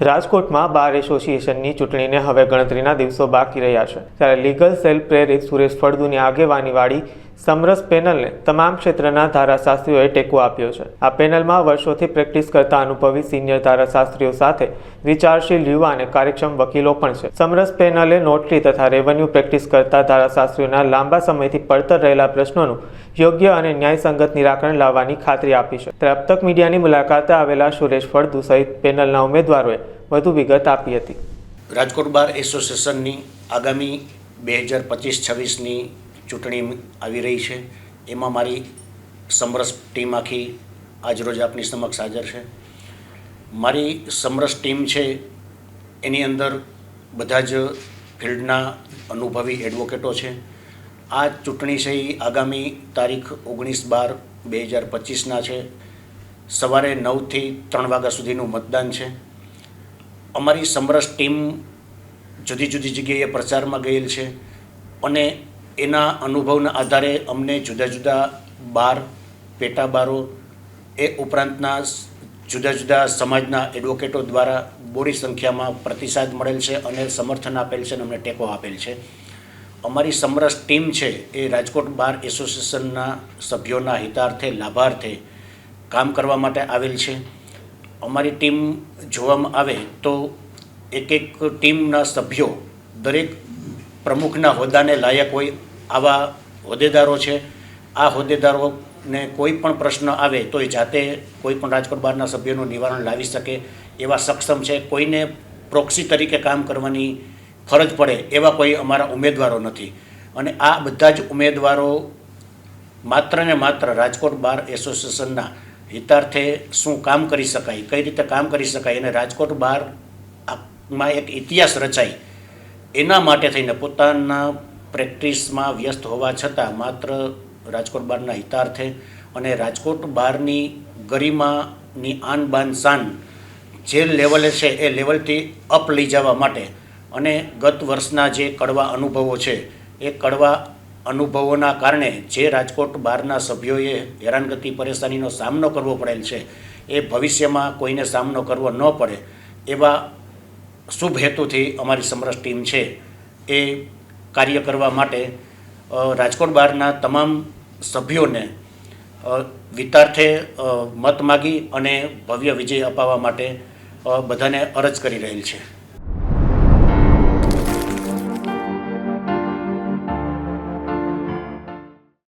રાજકોટમાં બાર એસોસિએશનની ચૂંટણીને હવે ગણતરીના દિવસો બાકી રહ્યા છે, ત્યારે લીગલ સેલ પ્રેરિત સુરેશ ફળદુની આગેવાનીવાળી સમરસ પેનલને તમામ ક્ષેત્રના ધારાશાસ્ત્રીઓએ ટેકો આપ્યો છે. આ પેનલમાં વર્ષોથી પ્રેક્ટિસ કરતા અનુભવી સિનિયર ધારાશાસ્ત્રીઓ સાથે વિચારશીલ યુવા અને કાર્યક્ષમ વકીલો પણ છે. સમરસ પેનલે નોટરી તથા રેવન્યુ પ્રેક્ટિસ કરતા ધારાશાસ્ત્રીઓના લાંબા સમયથી પડતર રહેલા પ્રશ્નોનું યોગ્ય અને ન્યાયસંગત નિરાકરણ લાવવાની ખાતરી આપી છે. ત્યારે અબતક મીડિયાની મુલાકાતે આવેલા સુરેશ ફળદુ સહિત પેનલના ઉમેદવારોએ વધુ વિગત આપી હતી. રાજકોટ બાર એસોસિએશનની આગામી 2025-26ની ચૂંટણી આવી રહી છે. એમાં મારી સમરસ ટીમ આખી આજરોજ આપની સમક્ષ હાજર છે. મારી સમરસ ટીમ છે એની અંદર બધા જ ફિલ્ડના અનુભવી એડવોકેટો છે. આ ચૂંટણી છે એ આગામી તારીખ 19/12/2025ના છે. સવારે 9થી 3 વાગ્યા સુધીનું મતદાન છે. અમારી સમરસ ટીમ જુદી જુદી જગ્યાએ પ્રચારમાં ગયેલ છે અને એના અનુભવના આધારે અમને જુદા જુદા બાર, પેટા બારો એ ઉપરાંતના જુદા જુદા સમાજના એડવોકેટો દ્વારા બોડી સંખ્યામાં પ્રતિસાદ મળેલ છે અને સમર્થન આપેલ છે અને અમને ટેકો આપેલ છે. અમારી સમરસ ટીમ છે એ રાજકોટ બાર એસોસિએશનના સભ્યોના હિતાર્થે, લાભાર્થે કામ કરવા માટે આવેલ છે. અમારી ટીમ જોવામાં આવે તો એક ટીમના સભ્યો દરેક પ્રમુખના હોદ્દાને લાયક હોય આવા હોદ્દેદારો છે. આ હોદ્દેદારોને કોઈ પણ પ્રશ્ન આવે તો એ જાતે કોઈ પણ રાજકોટ બારના સભ્યોનું નિવારણ લાવી શકે એવા સક્ષમ છે. કોઈને પ્રોક્સી તરીકે કામ કરવાની ફરજ પડે એવા કોઈ અમારા ઉમેદવારો નથી. અને આ બધા જ ઉમેદવારો માત્ર ને માત્ર રાજકોટ બાર એસોસિએશનના હિતાર્થે શું કામ કરી શકાય, કઈ રીતે કામ કરી શકાય અને રાજકોટ બારમાં એક ઇતિહાસ રચાય એના માટે થઈને પોતાના પ્રેક્ટિસમાં વ્યસ્ત હોવા છતાં માત્ર રાજકોટ બારના હિતાર્થે અને રાજકોટ બારની ગરિમાની આન બાન શાન જે લેવલે છે એ લેવલથી અપ લઈ જવા માટે અને ગત વર્ષના જે કડવા અનુભવો છે એ કડવા અનુભવોના કારણે જે રાજકોટ બારના સભ્યોએ હેરાનગતિ પરેશાનીનો સામનો કરવો પડેલ છે એ ભવિષ્યમાં કોઈને સામનો કરવો ન પડે એવા શુભ હેતુથી અમારી સમરસ ટીમ છે એ કાર્ય કરવા માટે રાજકોટ બારના તમામ સભ્યોને વિતાર્થે મત માગી અને ભવ્ય વિજય અપાવવા માટે બધાને અરજ કરી રહેલ છે.